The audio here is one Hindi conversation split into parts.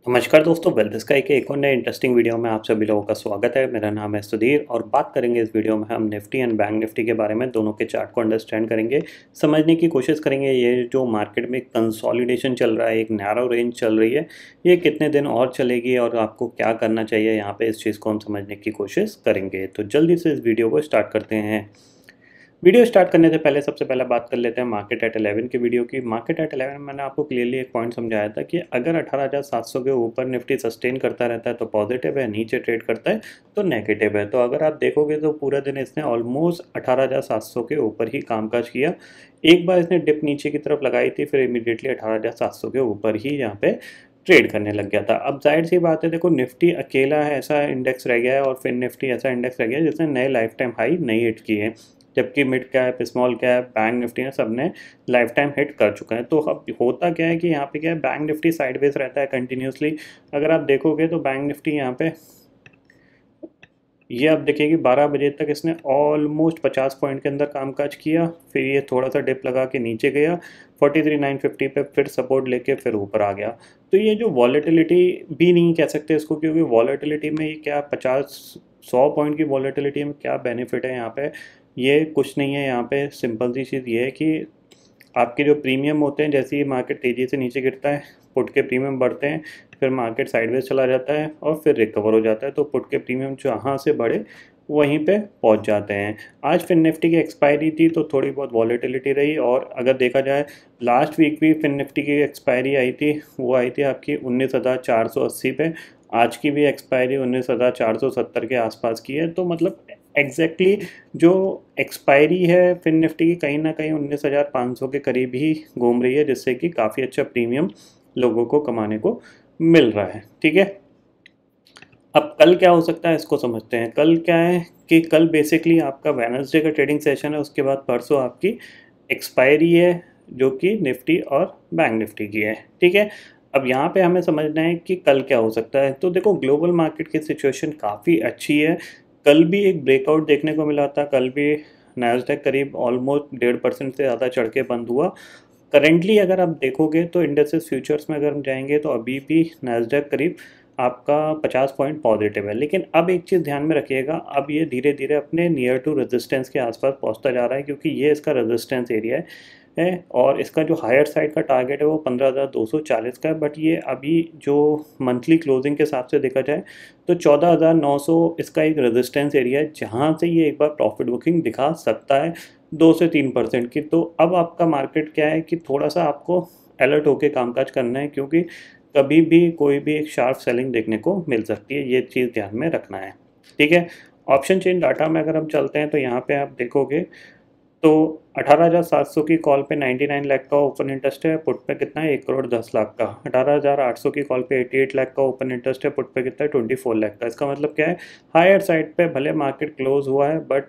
नमस्कार दोस्तों, वेल्थ स्काई के एक और नए इंटरेस्टिंग वीडियो में आप सभी लोगों का स्वागत है। मेरा नाम है सुधीर और बात करेंगे इस वीडियो में हम निफ्टी एंड बैंक निफ्टी के बारे में। दोनों के चार्ट को अंडरस्टैंड करेंगे, समझने की कोशिश करेंगे ये जो मार्केट में कंसोलिडेशन चल रहा है, एक नैरो रेंज चल रही है, ये कितने दिन और चलेगी और आपको क्या करना चाहिए यहाँ पे, इस चीज़ को हम समझने की कोशिश करेंगे। तो जल्दी से इस वीडियो को स्टार्ट करते हैं। वीडियो स्टार्ट करने से पहले सबसे पहले बात कर लेते हैं मार्केट एट 11 की वीडियो की। मार्केट एट 11 में मैंने आपको क्लियरली एक पॉइंट समझाया था कि अगर 18,700 के ऊपर निफ्टी सस्टेन करता रहता है तो पॉजिटिव है, नीचे ट्रेड करता है तो नेगेटिव है। तो अगर आप देखोगे तो पूरा दिन इसने ऑलमोस्ट 18,700 के ऊपर ही कामकाज किया। एक बार इसने डिप नीचे की तरफ लगाई थी, फिर इमीडिएटली 18,700 के ऊपर ही यहाँ पे ट्रेड करने लग गया था। अब जाहिर सी बात है, देखो निफ्टी अकेला है ऐसा इंडेक्स रह गया है और फिर निफ्टी ऐसा इंडेक्स रह गया है जिसने नए लाइफ टाइम हाई नहीं हिट किए हैं, जबकि mid cap, small cap, bank Nifty ने सबने लाइफ टाइम हिट कर चुका है। तो अब होता क्या है कि यहाँ पे क्या है, बैंक निफ्टी साइडवेज रहता है कंटिन्यूसली। अगर आप देखोगे तो बैंक निफ्टी यहाँ पे ये आप देखिए 12 बजे तक इसने ऑलमोस्ट 50 पॉइंट के अंदर कामकाज किया, फिर ये थोड़ा सा डिप लगा के नीचे गया, 43,950 पे फिर सपोर्ट लेके फिर ऊपर आ गया। तो ये जो वॉलेटिलिटी भी नहीं कह सकते इसको, क्योंकि वॉलेटिलिटी में ये क्या 50-100 पॉइंट की वॉलेटिलिटी में क्या बेनिफिट है यहाँ पे, ये कुछ नहीं है। यहाँ पे सिंपल सी चीज़ ये है कि आपके जो प्रीमियम होते हैं, जैसे ही मार्केट तेज़ी से नीचे गिरता है पुट के प्रीमियम बढ़ते हैं, फिर मार्केट साइडवेज चला जाता है और फिर रिकवर हो जाता है, तो पुट के प्रीमियम जहाँ से बढ़े वहीं पे पहुंच जाते हैं। आज फिर निफ्टी की एक्सपायरी थी तो थोड़ी बहुत वॉलेटिलिटी रही, और अगर देखा जाए लास्ट वीक भी फिर निफ्टी की एक्सपायरी आई थी, वो आई थी आपकी 19,480 पे। आज की भी एक्सपायरी 19,470 के आसपास की है। तो मतलब एग्जैक्टली जो एक्सपायरी है फिन निफ्टी की कहीं ना कहीं 19,500 के करीब ही घूम रही है, जिससे कि काफ़ी अच्छा प्रीमियम लोगों को कमाने को मिल रहा है। ठीक है, अब कल क्या हो सकता है इसको समझते हैं। कल क्या है कि कल बेसिकली आपका वेडनेसडे का ट्रेडिंग सेशन है, उसके बाद परसों आपकी एक्सपायरी है जो कि निफ्टी और बैंक निफ्टी की है। ठीक है, अब यहाँ पे हमें समझना है कि कल क्या हो सकता है। तो देखो ग्लोबल मार्केट की सिचुएशन काफ़ी अच्छी है। कल भी एक ब्रेकआउट देखने को मिला था, कल भी नैस्डैक करीब ऑलमोस्ट 1.5% से ज़्यादा चढ़ के बंद हुआ। करेंटली अगर आप देखोगे तो इंडेक्सेस फ्यूचर्स में अगर हम जाएंगे तो अभी भी नैस्डैक करीब आपका 50 पॉइंट पॉजिटिव है। लेकिन अब एक चीज़ ध्यान में रखिएगा, अब ये धीरे धीरे अपने नियर टू रेजिस्टेंस के आसपास पहुंचता जा रहा है, क्योंकि ये इसका रेजिस्टेंस एरिया है और इसका जो हायर साइड का टारगेट है वो 15,240 का है। बट ये अभी जो मंथली क्लोजिंग के हिसाब से देखा जाए तो 14,900 इसका एक रेजिस्टेंस एरिया है, जहाँ से ये एक बार प्रॉफिट बुकिंग दिखा सकता है 2 से 3% की। तो अब आपका मार्केट क्या है कि थोड़ा सा आपको अलर्ट होकर कामकाज करना है, क्योंकि कभी भी कोई भी एक शार्प सेलिंग देखने को मिल सकती है, ये चीज़ ध्यान में रखना है। ठीक है, ऑप्शन चेन डाटा में अगर हम चलते हैं तो यहाँ पे आप देखोगे तो 18,700 की कॉल पे 99 लाख का ओपन इंटरेस्ट है, पुट पे कितना है 1,10,00,000 का। 18,800 की कॉल पे 88 लाख का ओपन इंटरेस्ट है, पुट पे कितना है 24 लाख का। इसका मतलब क्या है, हायर साइड पे भले मार्केट क्लोज हुआ है बट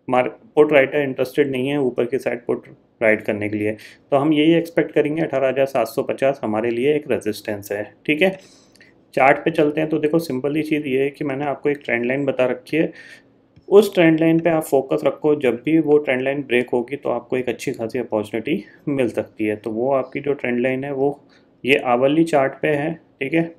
पुट राइटर इंटरेस्टेड नहीं है ऊपर की साइड पुट राइट करने के लिए। तो हम यही एक्सपेक्ट करेंगे 18,750 हमारे लिए एक रेजिस्टेंस है। ठीक है, चार्ट पे चलते हैं तो देखो सिंपल ही चीज़ ये है कि मैंने आपको एक ट्रेंड लाइन बता रखी है, उस ट्रेंड लाइन पे आप फोकस रखो। जब भी वो ट्रेंड लाइन ब्रेक होगी तो आपको एक अच्छी खासी अपॉर्चुनिटी मिल सकती है। तो वो आपकी जो ट्रेंड लाइन है वो ये आवली चार्ट पे है। ठीक है,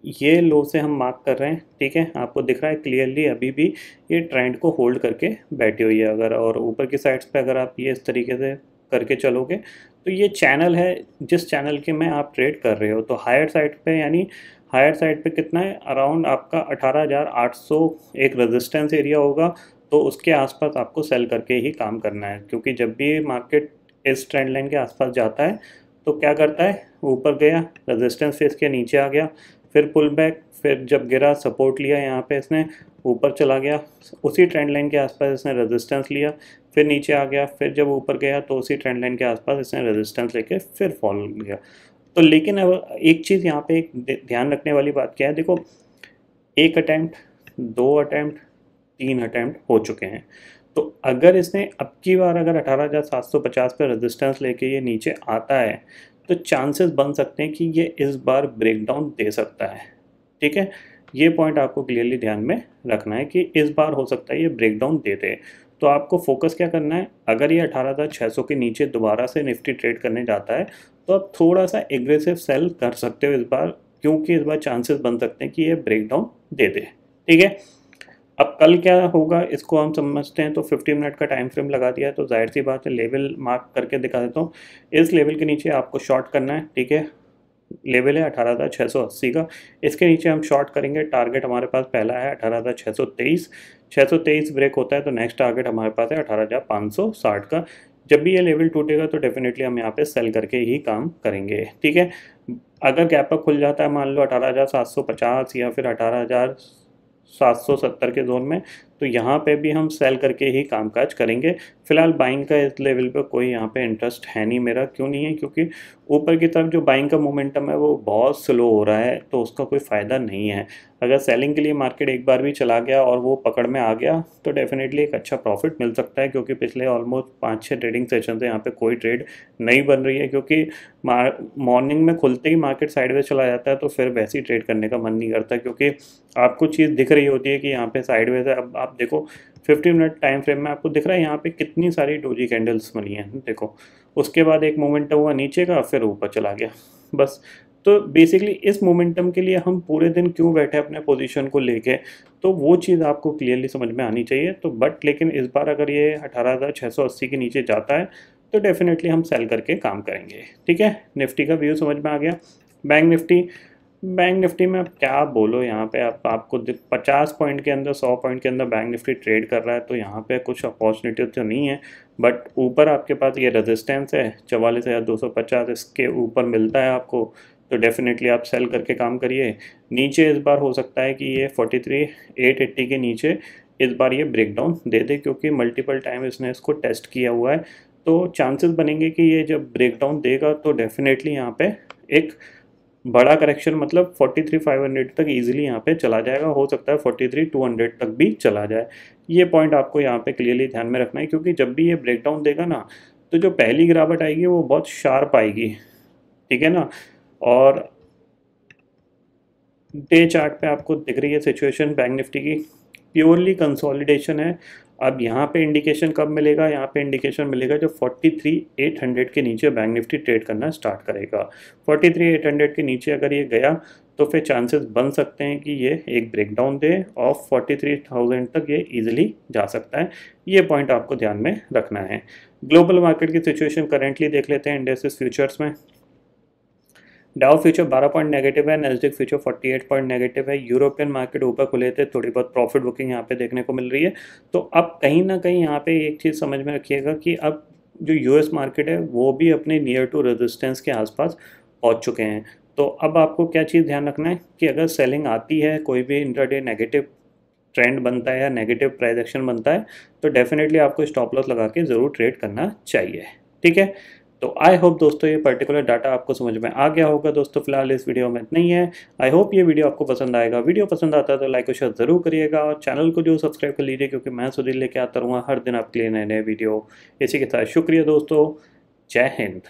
ये लो से हम मार्क कर रहे हैं। ठीक है, आपको दिख रहा है क्लियरली अभी भी ये ट्रेंड को होल्ड करके बैठी हुई है। अगर और ऊपर की साइड्स पे अगर आप ये इस तरीके से करके चलोगे तो ये चैनल है जिस चैनल के में आप ट्रेड कर रहे हो। तो हायर साइड पे यानी हायर साइड पे कितना है, अराउंड आपका 18,800 एक रेजिस्टेंस एरिया होगा, तो उसके आसपास आपको सेल करके ही काम करना है। क्योंकि जब भी मार्केट इस ट्रेंड लाइन के आसपास जाता है तो क्या करता है, ऊपर गया रेजिस्टेंस फेस के नीचे आ गया, फिर पुल बैक, फिर जब गिरा सपोर्ट लिया यहाँ पे इसने, ऊपर चला गया, उसी ट्रेंड लाइन के आसपास इसने रेजिस्टेंस लिया, फिर नीचे आ गया, फिर जब ऊपर गया तो उसी ट्रेंड लाइन के आसपास इसने रेजिस्टेंस लेके फिर फॉल गया। तो लेकिन अब एक चीज़ यहाँ पे एक ध्यान रखने वाली बात क्या है, देखो एक अटैम्प्ट, दो अटैम्प्ट, तीन अटैम्प्ट हो चुके हैं। तो अगर इसने अब की बार अगर 18,750 पे रेजिस्टेंस लेके ये नीचे आता है तो चांसेस बन सकते हैं कि ये इस बार ब्रेकडाउन दे सकता है। ठीक है, ये पॉइंट आपको क्लियरली ध्यान में रखना है कि इस बार हो सकता है ये ब्रेकडाउन दे दे। तो आपको फोकस क्या करना है, अगर ये 18,600 के नीचे दोबारा से निफ्टी ट्रेड करने जाता है तो तो आप थोड़ा सा एग्रेसिव सेल कर सकते हो इस बार, क्योंकि इस बार चांसेस बन सकते हैं कि ये ब्रेकडाउन दे दे। ठीक है, अब कल क्या होगा इसको हम समझते हैं। तो 50 मिनट का टाइम फ्रेम लगा दिया है, तो जाहिर सी बात है लेवल मार्क करके दिखा देता हूँ। इस लेवल के नीचे आपको शॉर्ट करना है। ठीक है, लेवल है 18,680 का, इसके नीचे हम शॉर्ट करेंगे। टारगेट हमारे पास पहला है 18,623, 623 ब्रेक होता है तो नेक्स्ट टारगेट हमारे पास है 18,560 का। जब भी ये लेवल टूटेगा तो डेफिनेटली हम यहाँ पे सेल करके ही काम करेंगे। ठीक है, अगर गैप अप खुल जाता है मान लो 18,750 या फिर 18,770 के जोन में, तो यहाँ पे भी हम सेल करके ही कामकाज करेंगे। फिलहाल बाइंग का इस लेवल पे कोई यहाँ पे इंटरेस्ट है नहीं मेरा। क्यों नहीं है? क्योंकि ऊपर की तरफ जो बाइंग का मोमेंटम है वो बहुत स्लो हो रहा है, तो उसका कोई फ़ायदा नहीं है। अगर सेलिंग के लिए मार्केट एक बार भी चला गया और वो पकड़ में आ गया तो डेफिनेटली एक अच्छा प्रॉफिट मिल सकता है, क्योंकि पिछले ऑलमोस्ट 5-6 ट्रेडिंग सेशन से यहाँ पे कोई ट्रेड नहीं बन रही है। क्योंकि मॉर्निंग में खुलते ही मार्केट साइडवेज चला जाता है तो फिर वैसे ही ट्रेड करने का मन नहीं करता, क्योंकि आपको चीज़ दिख रही होती है कि यहाँ पे साइडवेज है। अब आप देखो 50 मिनट टाइम फ्रेम में आपको दिख रहा है यहाँ पे कितनी सारी डोजी कैंडल्स बनी हैं। देखो उसके बाद एक मोमेंटम हुआ नीचे का, फिर ऊपर चला गया बस। तो बेसिकली इस मोमेंटम के लिए हम पूरे दिन क्यों बैठे अपने पोजीशन को लेके, तो वो चीज़ आपको क्लियरली समझ में आनी चाहिए। तो बट लेकिन इस बार अगर ये 18,680 के नीचे जाता है तो डेफिनेटली हम सेल करके काम करेंगे। ठीक है, निफ्टी का व्यू समझ में आ गया। बैंक निफ्टी में अब क्या बोलो, यहाँ पे आपको 50 पॉइंट के अंदर 100 पॉइंट के अंदर बैंक निफ्टी ट्रेड कर रहा है, तो यहाँ पे कुछ अपॉर्चुनिटी तो नहीं है। बट ऊपर आपके पास ये रेजिस्टेंस है 44,250, इसके ऊपर मिलता है आपको, तो डेफिनेटली आप सेल करके काम करिए। नीचे इस बार हो सकता है कि ये 43,880 के नीचे इस बार ये ब्रेकडाउन दे दे, क्योंकि मल्टीपल टाइम इसने इसको टेस्ट किया हुआ है। तो चांसेस बनेंगे कि ये जब ब्रेकडाउन देगा तो डेफिनेटली यहाँ पे एक बड़ा करेक्शन, मतलब 43,500 तक इजीली यहाँ पे चला जाएगा। हो सकता है 43,200 तक भी चला जाए। ये पॉइंट आपको यहाँ पे क्लियरली ध्यान में रखना है, क्योंकि जब भी ये ब्रेकडाउन देगा ना तो जो पहली गिरावट आएगी वो बहुत शार्प आएगी। ठीक है ना, और डे चार्ट पे आपको दिख रही है सिचुएशन बैंक निफ्टी की, प्योरली कंसोलिडेशन है। अब यहाँ पे इंडिकेशन कब मिलेगा? यहाँ पे इंडिकेशन मिलेगा जब 43,800 के नीचे बैंक निफ्टी ट्रेड करना स्टार्ट करेगा। 43,800 के नीचे अगर ये गया तो फिर चांसेस बन सकते हैं कि ये एक ब्रेकडाउन दे और 43,000 तक ये इजीली जा सकता है। ये पॉइंट आपको ध्यान में रखना है। ग्लोबल मार्केट की सिचुएशन करेंटली देख लेते हैं इंडेक्सेस फ्यूचर्स में। डाउ फ्यूचर 12 पॉइंट नेगेटिव है, नैस्डैक फ्यूचर 48 पॉइंट नेगेटिव है। यूरोपियन मार्केट ऊपर खुले थे, थोड़ी बहुत प्रॉफिट बुकिंग यहाँ पे देखने को मिल रही है। तो अब कहीं ना कहीं यहाँ पे एक चीज़ समझ में रखिएगा कि अब जो यूएस मार्केट है वो भी अपने नियर टू रेजिस्टेंस के आसपास पहुँच चुके हैं। तो अब आपको क्या चीज़ ध्यान रखना है कि अगर सेलिंग आती है, कोई भी इंट्राडे नेगेटिव ट्रेंड बनता है या नेगेटिव प्राइस एक्शन बनता है, तो डेफिनेटली आपको स्टॉप लॉस लगा के ज़रूर ट्रेड करना चाहिए। ठीक है, तो आई होप दोस्तों ये पर्टिकुलर डाटा आपको समझ में आ गया होगा। दोस्तों फिलहाल इस वीडियो में इतना ही है। आई होप ये वीडियो आपको पसंद आएगा। वीडियो पसंद आता है तो लाइक और शेयर जरूर करिएगा, और चैनल को जो सब्सक्राइब कर लीजिए, क्योंकि मैं सुधीर लेके आता रहूँगा हर दिन आपके लिए नए नए वीडियो। इसी के साथ शुक्रिया दोस्तों, जय हिंद।